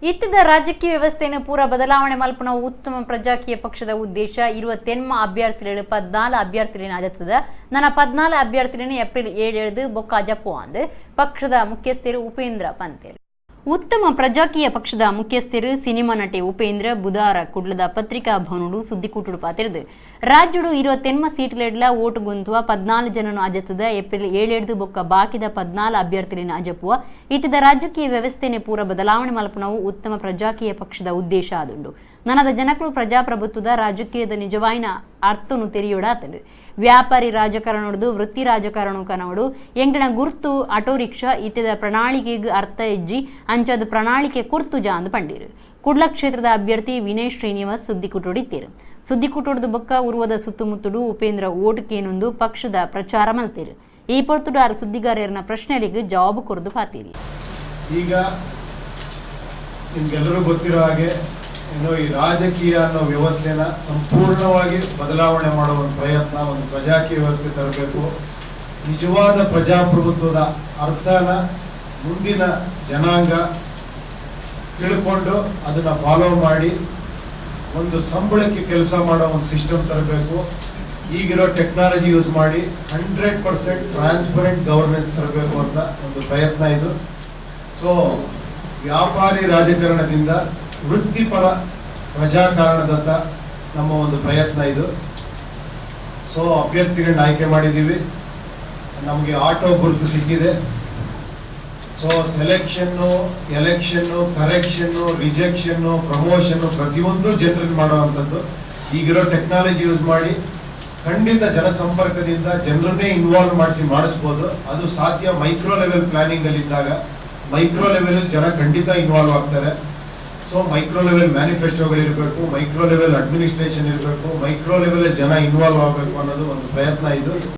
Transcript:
ಇತ್ತಿದ ರಾಜಕೀಯ ವ್ಯವಸ್ಥೆಯನ್ನು ಪೂರ ಬದಲಾವಣೆ ಮಲ್ಪನ ಉತ್ತಮ ಪ್ರಜಾಕೀಯ ಪಕ್ಷದ ಉದ್ದೇಶ ಇರುವ ತೆನ್ಮ ಅಭ್ಯರ್ಥಿಗಳು 14 ಅಭ್ಯರ್ಥಿಗಳನ್ನು ಅಜತ್ತದ ನನ್ನ 14 ಅಭ್ಯರ್ಥಿಗಳನ್ನು ಏಪ್ರಿಲ್ 7 ಬೊಕ್ಕ ಜಪ್ಪು ಅಂದು ಪಕ್ಷದ ಮುಖ್ಯಸ್ಥರು ಉಪೇಂದ್ರ ಪಂತೇರು ಉತ್ತಮ ಪ್ರಜಾಕೀಯ ಪಕ್ಷದ ಮುಖ್ಯಸ್ಥರು ಸಿನಿಮಾ ನಟಿ ಉಪೇಂದ್ರ ಬುಧಾರ ಕುಡ್ಲದ ಪತ್ರಿಕಾ ಭವನಡು ಸುದ್ದಿಕೂಟುಡು ಪಾತಿರದು ರಾಜ್ಯಡು ಇರುವ ತೆನ್ಮ ಸೀಟ್ಲೆಡ್ಲ ಓಟು ಗುಂತುವ 14 ಜನನು ಅಜತ್ತದ ಏಪ್ರಿಲ್ 7 ಬೊಕ್ಕ ಬಾಕಿದ 14 ಅಭ್ಯರ್ಥಿಗಳನ್ನು ಅಜಪ್ಪುವ ಇತ್ತಿದ ರಾಜಕೀಯ ವ್ಯವಸ್ಥೆನೆ ಪೂರ ಬದಲಾವಣೆ ಮಲ್ಪನವು ಉತ್ತಮ ಪ್ರಜಾಕೀಯ ಪಕ್ಷದ ಉದ್ದೇಶ ಆದುಂಡು ನನದ ಜನಕರು ಪ್ರಜಾಪ್ರಭುತ್ವದ ರಾಜಕೀಯದ ನಿಜವಾಯಿನ ಅರ್ಥನು ತೆರೆಯೋಡಾತಂಡು ವ್ಯಾಪಾರಿ ರಾಜಕಾರಣದು ವೃತ್ತಿ ರಾಜಕಾರಣ ಕನವಡು ಎಂಗಣ ಗುರ್ತು ಆಟೋ ರಿಕ್ಷಾ ಇತ್ಯದ ಪ್ರಣಾಳಿಕೆಗೆ ಅರ್ಥ ಹೆಜ್ಜಿ ಅಂಚದ ಪ್ರಣಾಳಿಕೆ ಕುರ್ತು ಜಾಂದ್ ಪಂಡೀರು ಕುಡ್ಲ ಕ್ಷೇತ್ರದ ಅಭ್ಯರ್ಥಿ ವಿನಯ್ ಶ್ರೀನಿವಾಸ್ ಸುದ್ದಿಕೂಟೋಡಿತ್ತೇರು ಸುದ್ದಿಕೂಟೋಡದ ಬೊಕ್ಕ ಉರುವದ ಸುತ್ತಮುತ್ತಡು ಉಪೇಂದ್ರ ಓಟುಕೇನೊಂದು ಪಕ್ಷದ ಪ್ರಚಾರ ಮಲ್ತೇರು ಈ ಪೊರ್ತುಡು ಆರು ಸುದ್ದಿಗಾರರನ್ನ ಪ್ರಶ್ನೆಗಳಿಗೆ ಜವಾಬು ಕೊರದು ಪಾತೀರಿ. ಈಗ ನಿಮ್ಗೆಲ್ಲರೂ ಗೊತ್ತಿರೋ ಹಾಗೆ ಈ ರಾಜಕೀಯ ಅನ್ನೋ ವ್ಯವಸ್ಥೆನ ಸಂಪೂರ್ಣವಾಗಿ ಬದಲಾವಣೆ ಮಾಡುವ ಒಂದು ಪ್ರಯತ್ನ, ಒಂದು ಪ್ರಜಾಕೀಯ ವ್ಯವಸ್ಥೆ ತರಬೇಕು. ನಿಜವಾದ ಪ್ರಜಾಪ್ರಭುತ್ವದ ಅರ್ಥನ ಮುಂದಿನ ಜನಾಂಗ ತಿಳ್ಕೊಂಡು ಅದನ್ನ ಫಾಲೋ ಮಾಡಿ ಒಂದು ಸಂಬಳಕ್ಕೆ ಕೆಲಸ ಮಾಡೋ ಒಂದು ಸಿಸ್ಟಮ್ ತರಬೇಕು. ಈಗಿರೋ ಟೆಕ್ನಾಲಜಿ ಯೂಸ್ ಮಾಡಿ 100% ಟ್ರಾನ್ಸ್ಪರೆಂಟ್ ಗವರ್ನೆನ್ಸ್ ತರಬೇಕು ಅಂತ ಒಂದು ಪ್ರಯತ್ನ ಇದು. ಸೊ ವ್ಯಾಪಾರಿ ರಾಜಕಾರಣದಿಂದ ವೃತ್ತಿಪರ ಪ್ರಜಾಕಾರಣದತ್ತ ನಮ್ಮ ಒಂದು ಪ್ರಯತ್ನ ಇದು. ಸೊ ಅಭ್ಯರ್ಥಿಗಳನ್ನ ಆಯ್ಕೆ ಮಾಡಿದ್ದೀವಿ. ನಮಗೆ ಆಟೋ ಗುರುತು ಸಿಕ್ಕಿದೆ. So ಸೆಲೆಕ್ಷನ್ನು, election, correction, rejection, promotion ಪ್ರತಿಯೊಂದು ಜನರಲ್ ಮಾಡುವಂಥದ್ದು. ಈಗಿರೋ ಟೆಕ್ನಾಲಜಿ ಯೂಸ್ ಮಾಡಿ ಖಂಡಿತ ಜನಸಂಪರ್ಕದಿಂದ ಜನರನ್ನೇ ಇನ್ವಾಲ್ವ್ ಮಾಡಿಸ್ಬೋದು. ಅದು ಸಾಧ್ಯ ಮೈಕ್ರೋ ಲೆವೆಲ್ ಪ್ಲಾನಿಂಗ್ ಅಲ್ಲಿ ಇದ್ದಾಗ. ಮೈಕ್ರೋ ಲೆವೆಲ್ ಜನ ಖಂಡಿತ ಇನ್ವಾಲ್ವ್ ಆಗ್ತಾರೆ. ಸೊ ಮೈಕ್ರೋ ಲೆವೆಲ್ ಮ್ಯಾನಿಫೆಸ್ಟೋಗಳಿರಬೇಕು, ಮೈಕ್ರೋ ಲೆವೆಲ್ ಅಡ್ಮಿನಿಸ್ಟ್ರೇಷನ್ ಇರಬೇಕು, ಮೈಕ್ರೋ ಲೆವೆಲ್ ಜನ ಇನ್ವಾಲ್ವ್ ಆಗಬೇಕು ಅನ್ನೋದು ಒಂದು ಪ್ರಯತ್ನ ಇದು.